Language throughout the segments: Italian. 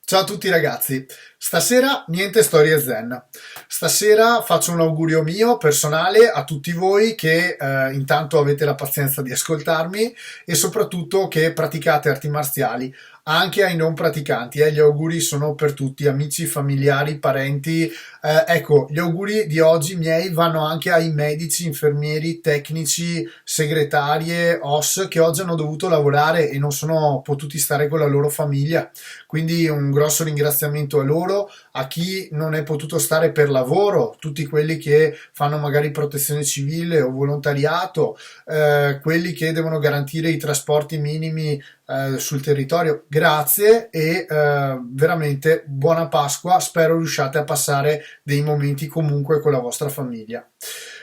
Ciao a tutti ragazzi, stasera niente storie zen. Stasera faccio un augurio mio personale a tutti voi che intanto avete la pazienza di ascoltarmi e soprattutto che praticate arti marziali, anche ai non praticanti. Gli auguri sono per tutti, amici, familiari, parenti. Ecco, gli auguri di oggi miei vanno anche ai medici, infermieri, tecnici, segretarie, OS che oggi hanno dovuto lavorare e non sono potuti stare con la loro famiglia. Quindi un grosso ringraziamento a loro, a chi non è potuto stare per lavoro, tutti quelli che fanno magari protezione civile o volontariato, quelli che devono garantire i trasporti minimi sul territorio. Grazie e veramente buona Pasqua, spero riusciate a passare dei momenti comunque con la vostra famiglia.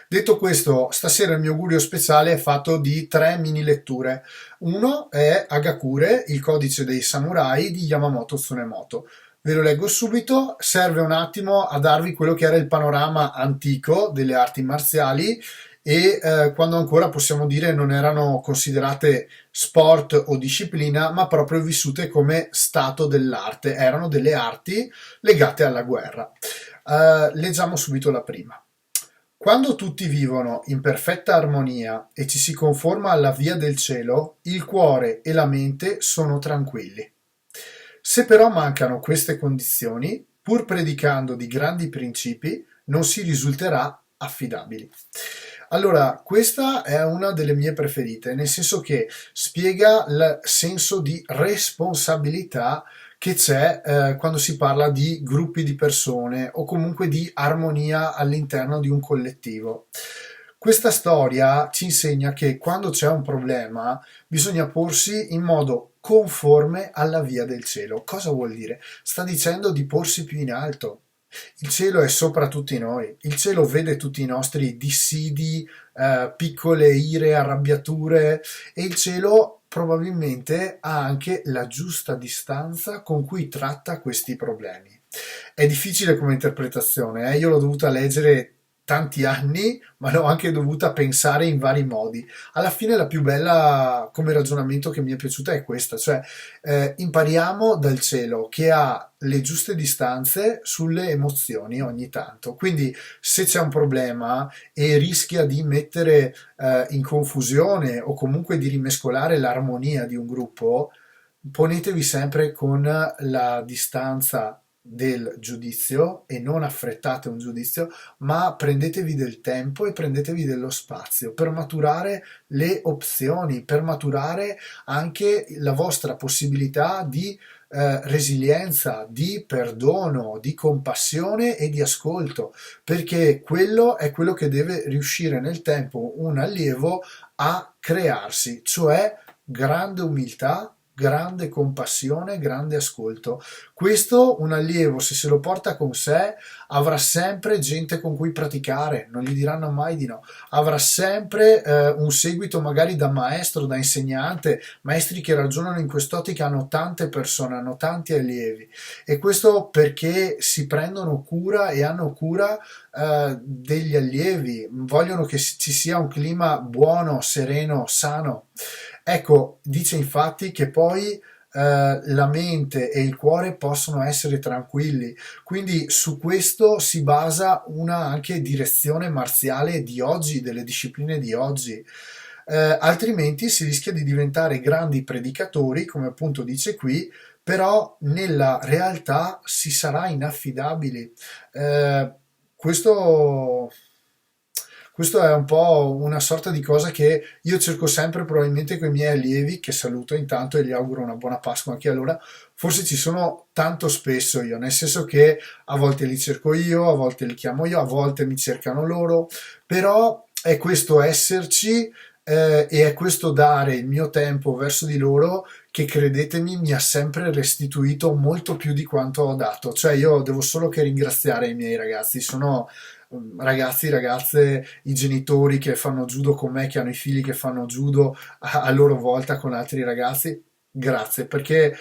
Detto questo, stasera il mio augurio speciale è fatto di tre mini letture. Uno è Hagakure, il codice dei samurai di Yamamoto Tsunemoto. Ve lo leggo subito, serve un attimo a darvi quello che era il panorama antico delle arti marziali e quando ancora possiamo dire non erano considerate sport o disciplina, ma proprio vissute come stato dell'arte, erano delle arti legate alla guerra. Leggiamo subito la prima. Quando tutti vivono in perfetta armonia e ci si conforma alla via del cielo, il cuore e la mente sono tranquilli. Se però mancano queste condizioni, pur predicando di grandi principi, non si risulterà affidabili. Allora, questa è una delle mie preferite, nel senso che spiega il senso di responsabilità che c'è quando si parla di gruppi di persone o comunque di armonia all'interno di un collettivo. Questa storia ci insegna che quando c'è un problema bisogna porsi in modo conforme alla via del cielo. Cosa vuol dire? Sta dicendo di porsi più in alto. Il cielo è sopra tutti noi, il cielo vede tutti i nostri dissidi, piccole ire, arrabbiature e il cielo probabilmente ha anche la giusta distanza con cui tratta questi problemi. È difficile come interpretazione, io l'ho dovuta leggere tanti anni, ma l'ho anche dovuta pensare in vari modi. Alla fine la più bella come ragionamento che mi è piaciuta è questa, cioè impariamo dal cielo che ha le giuste distanze sulle emozioni ogni tanto. Quindi se c'è un problema e rischia di mettere in confusione o comunque di rimescolare l'armonia di un gruppo, ponetevi sempre con la distanza del giudizio e non affrettate un giudizio, ma prendetevi del tempo e prendetevi dello spazio per maturare le opzioni, per maturare anche la vostra possibilità di resilienza, di perdono, di compassione e di ascolto, perché quello è quello che deve riuscire nel tempo un allievo a crearsi, cioè grande umiltà, grande compassione, grande ascolto. Questo un allievo, se lo porta con sé, avrà sempre gente con cui praticare, non gli diranno mai di no. Avrà sempre un seguito magari da maestro, da insegnante, maestri che ragionano in quest'ottica, hanno tante persone, hanno tanti allievi. E questo perché si prendono cura e hanno cura degli allievi, vogliono che ci sia un clima buono, sereno, sano. Ecco, dice infatti che poi la mente e il cuore possono essere tranquilli, quindi su questo si basa una anche direzione marziale di oggi, delle discipline di oggi. Altrimenti si rischia di diventare grandi predicatori, come appunto dice qui, però nella realtà si sarà inaffidabili. Eh, questo, questo è un po' una sorta di cosa che io cerco sempre probabilmente con i miei allievi, che saluto intanto e gli auguro una buona Pasqua anche a loro. Forse ci sono tanto spesso io, nel senso che a volte li cerco io, a volte li chiamo io, a volte mi cercano loro, però è questo esserci e è questo dare il mio tempo verso di loro che credetemi mi ha sempre restituito molto più di quanto ho dato. Cioè io devo solo che ringraziare i miei ragazzi, sono ragazzi, ragazze, i genitori che fanno judo con me, che hanno i figli che fanno judo a loro volta con altri ragazzi. Grazie, perché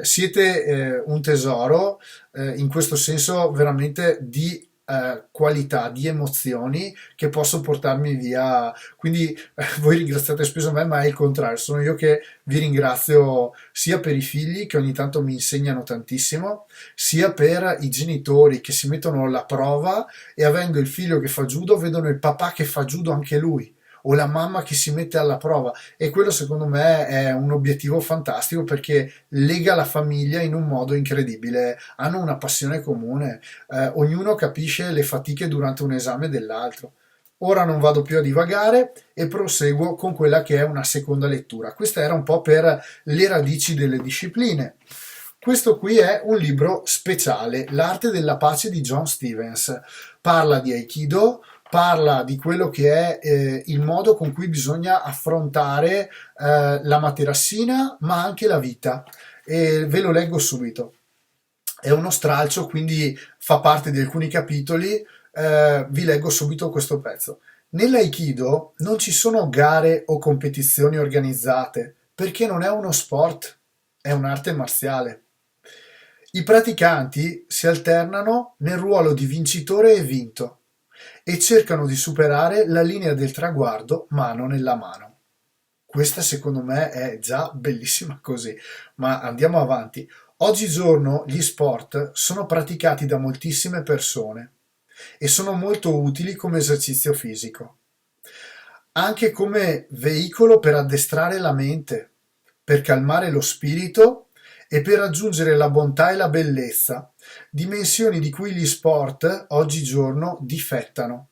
siete un tesoro in questo senso veramente di qualità di emozioni che posso portarmi via. Quindi voi ringraziate spesso me, ma è il contrario, sono io che vi ringrazio sia per i figli che ogni tanto mi insegnano tantissimo, sia per i genitori che si mettono alla prova e avendo il figlio che fa judo vedono il papà che fa judo anche lui o la mamma che si mette alla prova, e quello secondo me è un obiettivo fantastico perché lega la famiglia in un modo incredibile, hanno una passione comune, ognuno capisce le fatiche durante un esame dell'altro. Ora non vado più a divagare e proseguo con quella che è una seconda lettura. Questa era un po' per le radici delle discipline. Questo qui è un libro speciale, L'arte della pace di John Stevens. Parla di Aikido, parla di quello che è il modo con cui bisogna affrontare la materassina, ma anche la vita. E ve lo leggo subito. È uno stralcio, quindi fa parte di alcuni capitoli. Vi leggo subito questo pezzo. Nell'Aikido non ci sono gare o competizioni organizzate, perché non è uno sport, è un'arte marziale. I praticanti si alternano nel ruolo di vincitore e vinto e cercano di superare la linea del traguardo mano nella mano. Questa secondo me è già bellissima così, ma andiamo avanti. Oggigiorno gli sport sono praticati da moltissime persone e sono molto utili come esercizio fisico, anche come veicolo per addestrare la mente, per calmare lo spirito e per raggiungere la bontà e la bellezza, dimensioni di cui gli sport oggigiorno difettano.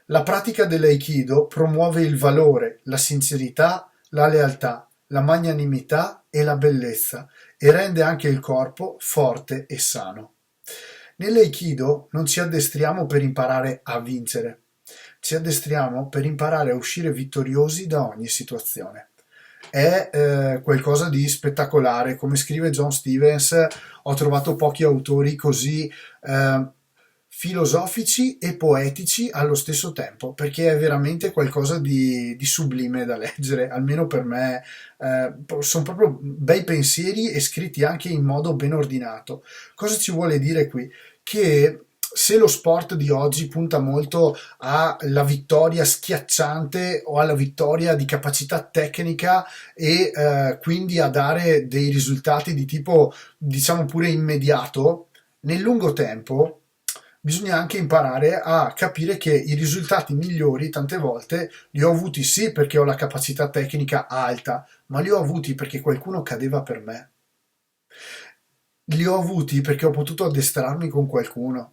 La pratica dell'Aikido promuove il valore, la sincerità, la lealtà, la magnanimità e la bellezza e rende anche il corpo forte e sano. Nell'Aikido non ci addestriamo per imparare a vincere, ci addestriamo per imparare a uscire vittoriosi da ogni situazione. È qualcosa di spettacolare. Come scrive John Stevens, ho trovato pochi autori così filosofici e poetici allo stesso tempo, perché è veramente qualcosa di sublime da leggere, almeno per me. Sono proprio bei pensieri e scritti anche in modo ben ordinato. Cosa ci vuole dire qui? Che se lo sport di oggi punta molto alla vittoria schiacciante o alla vittoria di capacità tecnica e quindi a dare dei risultati di tipo, diciamo pure immediato, nel lungo tempo bisogna anche imparare a capire che i risultati migliori tante volte li ho avuti sì perché ho la capacità tecnica alta, ma li ho avuti perché qualcuno cadeva per me. Li ho avuti perché ho potuto addestrarmi con qualcuno.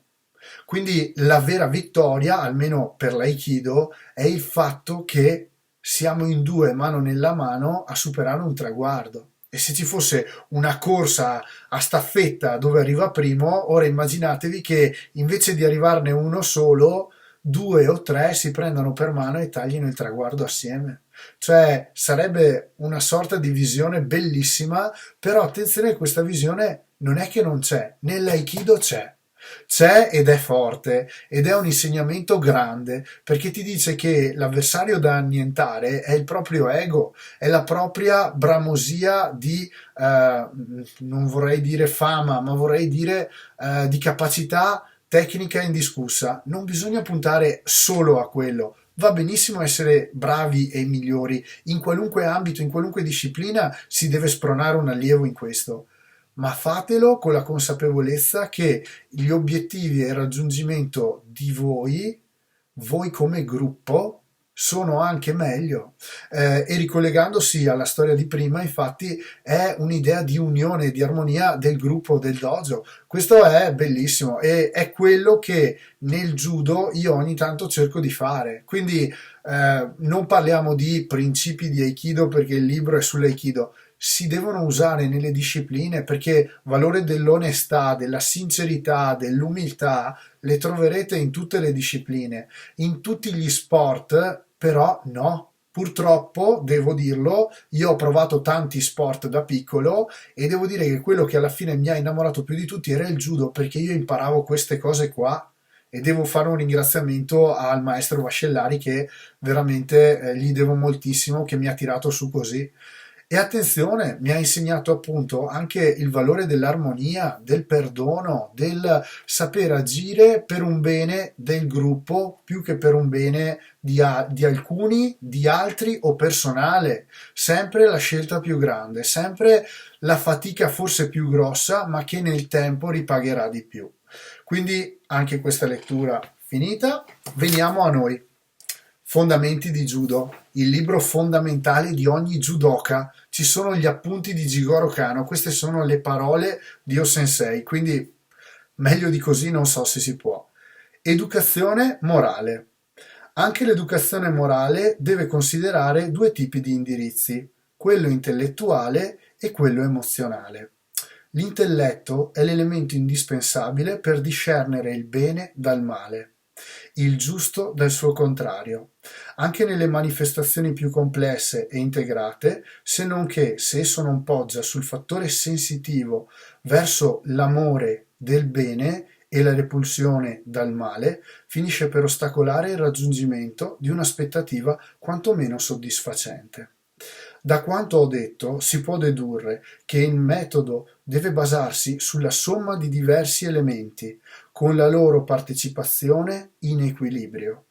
Quindi la vera vittoria, almeno per l'Aikido, è il fatto che siamo in due mano nella mano a superare un traguardo. E se ci fosse una corsa a staffetta dove arriva primo, ora immaginatevi che invece di arrivarne uno solo, due o tre si prendano per mano e taglino il traguardo assieme. Cioè sarebbe una sorta di visione bellissima, però attenzione, questa visione non è che non c'è, nell'Aikido c'è ed è forte ed è un insegnamento grande perché ti dice che l'avversario da annientare è il proprio ego, è la propria bramosia di, non vorrei dire fama, ma vorrei dire di capacità tecnica indiscussa. Non bisogna puntare solo a quello. Va benissimo essere bravi e migliori in qualunque ambito, in qualunque disciplina si deve spronare un allievo in questo, ma fatelo con la consapevolezza che gli obiettivi e il raggiungimento di voi come gruppo, sono anche meglio. E ricollegandosi alla storia di prima, infatti, è un'idea di unione, di armonia del gruppo, del dojo. Questo è bellissimo e è quello che nel judo io ogni tanto cerco di fare. Quindi non parliamo di principi di Aikido perché il libro è sull'Aikido, si devono usare nelle discipline perché valore dell'onestà, della sincerità, dell'umiltà le troverete in tutte le discipline, in tutti gli sport, però no. Purtroppo, devo dirlo, io ho provato tanti sport da piccolo e devo dire che quello che alla fine mi ha innamorato più di tutti era il judo perché io imparavo queste cose qua e devo fare un ringraziamento al maestro Vascellari che veramente gli devo moltissimo, che mi ha tirato su così. E attenzione, mi ha insegnato appunto anche il valore dell'armonia, del perdono, del saper agire per un bene del gruppo più che per un bene di alcuni, di altri o personale. Sempre la scelta più grande, sempre la fatica forse più grossa, ma che nel tempo ripagherà di più. Quindi anche questa lettura finita, veniamo a noi. Fondamenti di Judo, il libro fondamentale di ogni judoka. Ci sono gli appunti di Jigoro Kano, queste sono le parole di O-sensei, quindi meglio di così non so se si può. Educazione morale. Anche l'educazione morale deve considerare due tipi di indirizzi, quello intellettuale e quello emozionale. L'intelletto è l'elemento indispensabile per discernere il bene dal male, il giusto dal suo contrario, anche nelle manifestazioni più complesse e integrate, se non che se esso non poggia sul fattore sensitivo verso l'amore del bene e la repulsione dal male, finisce per ostacolare il raggiungimento di un'aspettativa quantomeno soddisfacente. Da quanto ho detto si può dedurre che il metodo deve basarsi sulla somma di diversi elementi, con la loro partecipazione in equilibrio.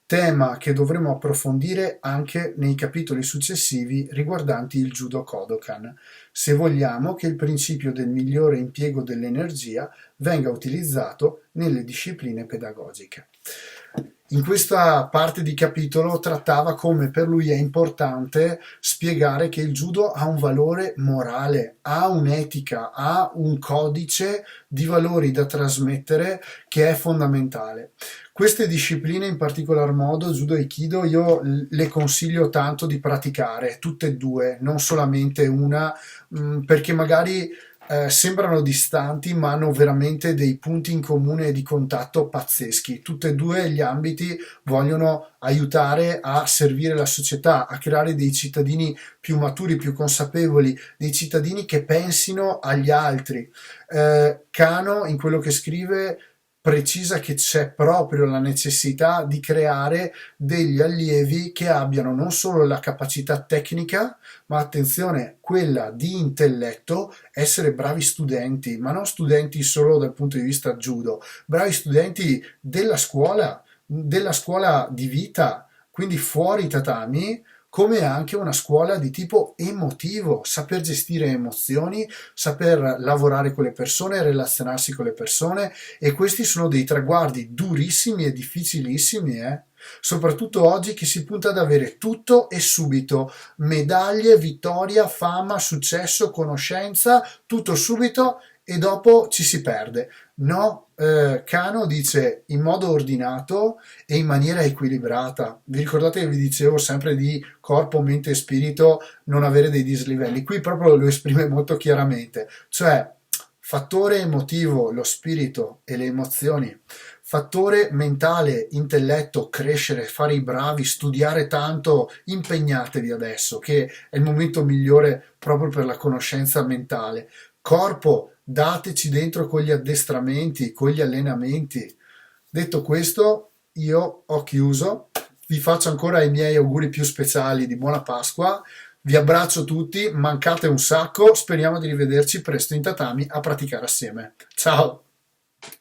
Tema che dovremo approfondire anche nei capitoli successivi riguardanti il Judo Kodokan, se vogliamo che il principio del migliore impiego dell'energia venga utilizzato nelle discipline pedagogiche. In questa parte di capitolo trattava come per lui è importante spiegare che il judo ha un valore morale, ha un'etica, ha un codice di valori da trasmettere che è fondamentale. Queste discipline, in particolar modo judo e aikido, io le consiglio tanto di praticare, tutte e due, non solamente una, perché magari sembrano distanti ma hanno veramente dei punti in comune e di contatto pazzeschi. Tutti e due gli ambiti vogliono aiutare a servire la società, a creare dei cittadini più maturi, più consapevoli, dei cittadini che pensino agli altri. Kano, in quello che scrive, precisa che c'è proprio la necessità di creare degli allievi che abbiano non solo la capacità tecnica, ma attenzione, quella di intelletto, essere bravi studenti, ma non studenti solo dal punto di vista judo, bravi studenti della scuola di vita, quindi fuori i tatami, come anche una scuola di tipo emotivo, saper gestire emozioni, saper lavorare con le persone, relazionarsi con le persone, e questi sono dei traguardi durissimi e difficilissimi, soprattutto oggi che si punta ad avere tutto e subito, medaglie, vittoria, fama, successo, conoscenza, tutto subito e dopo ci si perde. No, Kano dice in modo ordinato e in maniera equilibrata. Vi ricordate che vi dicevo sempre di corpo, mente e spirito non avere dei dislivelli? Qui proprio lo esprime molto chiaramente, cioè fattore emotivo, lo spirito e le emozioni, fattore mentale, intelletto, crescere, fare i bravi, studiare tanto, impegnatevi adesso che è il momento migliore proprio per la conoscenza mentale. Corpo, dateci dentro con gli addestramenti, con gli allenamenti. Detto questo, io ho chiuso, vi faccio ancora i miei auguri più speciali di buona Pasqua, vi abbraccio tutti, mancate un sacco, speriamo di rivederci presto in tatami a praticare assieme. Ciao!